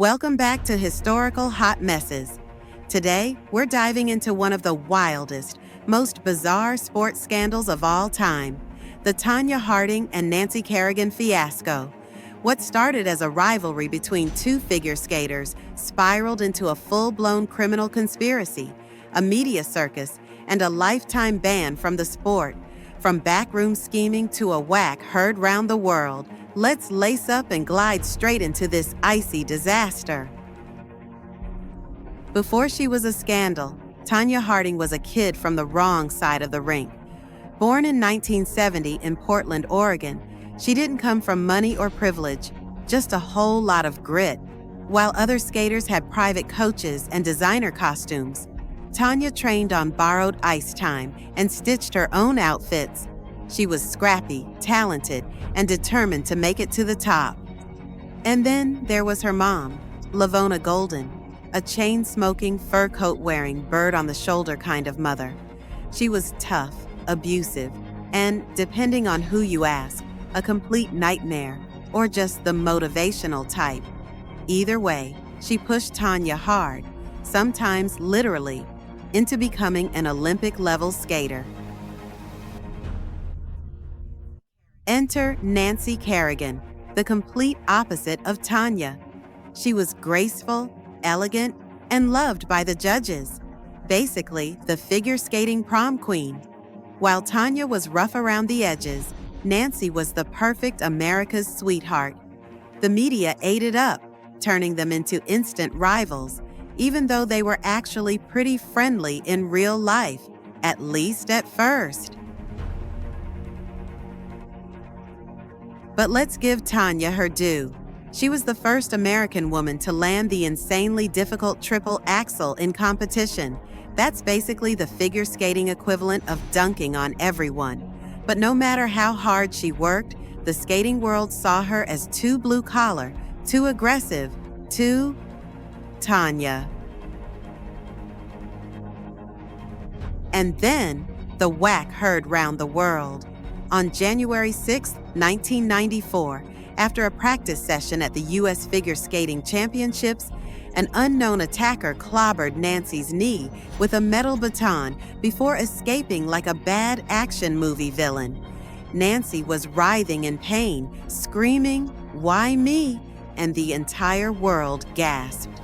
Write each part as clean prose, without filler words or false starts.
Welcome back to Historical Hot Messes. Today, we're diving into one of the wildest, most bizarre sports scandals of all time, the Tonya Harding and Nancy Kerrigan fiasco. What started as a rivalry between two figure skaters spiraled into a full-blown criminal conspiracy, a media circus, and a lifetime ban from the sport. From backroom scheming to a whack heard round the world, let's lace up and glide straight into this icy disaster. Before she was a scandal, Tonya Harding was a kid from the wrong side of the rink. Born in 1970 in Portland, Oregon, she didn't come from money or privilege, just a whole lot of grit. While other skaters had private coaches and designer costumes, Tonya trained on borrowed ice time and stitched her own outfits. She was scrappy, talented, and determined to make it to the top. And then there was her mom, Lavona Golden, a chain-smoking, fur coat-wearing, bird-on-the-shoulder kind of mother. She was tough, abusive, and, depending on who you ask, a complete nightmare, or just the motivational type. Either way, she pushed Tonya hard, sometimes literally, into becoming an Olympic-level skater. Enter Nancy Kerrigan, the complete opposite of Tonya. She was graceful, elegant, and loved by the judges. Basically, the figure skating prom queen. While Tonya was rough around the edges, Nancy was the perfect America's sweetheart. The media ate it up, turning them into instant rivals, even though they were actually pretty friendly in real life, at least at first. But let's give Tonya her due. She was the first American woman to land the insanely difficult triple axel in competition. That's basically the figure skating equivalent of dunking on everyone. But no matter how hard she worked, the skating world saw her as too blue-collar, too aggressive, too Tonya. And then, the whack heard round the world. On January 6, 1994, after a practice session at the U.S. Figure Skating Championships, an unknown attacker clobbered Nancy's knee with a metal baton before escaping like a bad action movie villain. Nancy was writhing in pain, screaming, "Why me?" and the entire world gasped.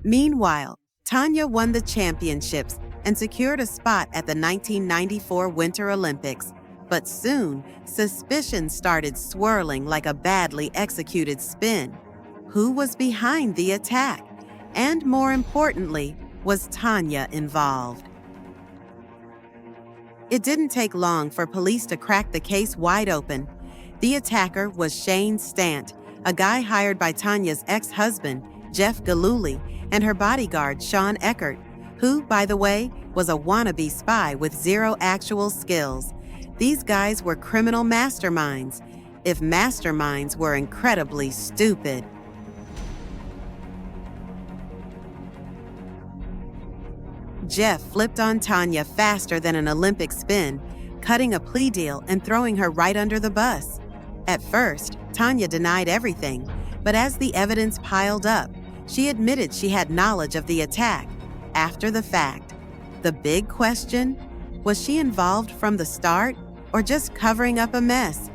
Meanwhile, Tonya won the championships and secured a spot at the 1994 Winter Olympics. But soon, suspicion started swirling like a badly executed spin. Who was behind the attack? And more importantly, was Tonya involved? It didn't take long for police to crack the case wide open. The attacker was Shane Stant, a guy hired by Tonya's ex-husband, Jeff Gillooly, and her bodyguard, Sean Eckert, who, by the way, was a wannabe spy with zero actual skills. These guys were criminal masterminds, if masterminds were incredibly stupid. Jeff flipped on Tonya faster than an Olympic spin, cutting a plea deal and throwing her right under the bus. At first, Tonya denied everything, but as the evidence piled up, she admitted she had knowledge of the attack after the fact. The big question, was she involved from the start or just covering up a mess?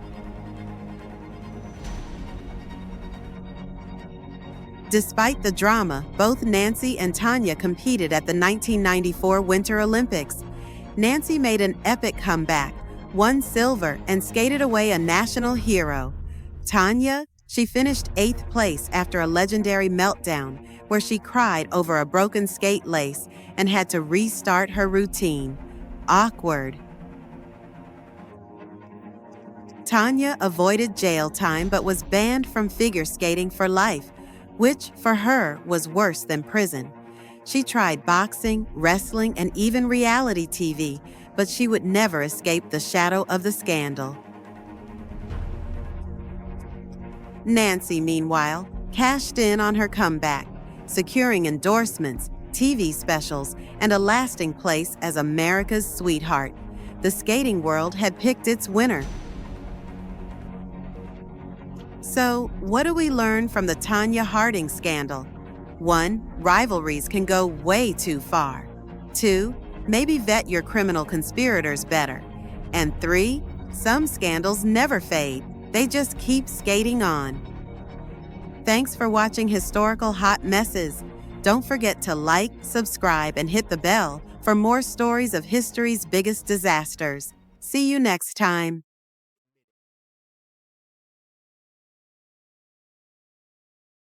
Despite the drama, both Nancy and Tonya competed at the 1994 Winter Olympics. Nancy made an epic comeback, won silver, and skated away a national hero. Tonya, she finished 8th place after a legendary meltdown where she cried over a broken skate lace and had to restart her routine. Awkward. Tonya avoided jail time but was banned from figure skating for life, which, for her, was worse than prison. She tried boxing, wrestling, and even reality TV, but she would never escape the shadow of the scandal. Nancy, meanwhile, cashed in on her comeback, securing endorsements, TV specials, and a lasting place as America's sweetheart. The skating world had picked its winner. So, what do we learn from the Tonya Harding scandal? 1. Rivalries can go way too far. 2. Maybe vet your criminal conspirators better. And 3. Some scandals never fade. They just keep skating on. Thanks for watching Historical Hot Messes. Don't forget to like, subscribe, and hit the bell for more stories of history's biggest disasters. See you next time.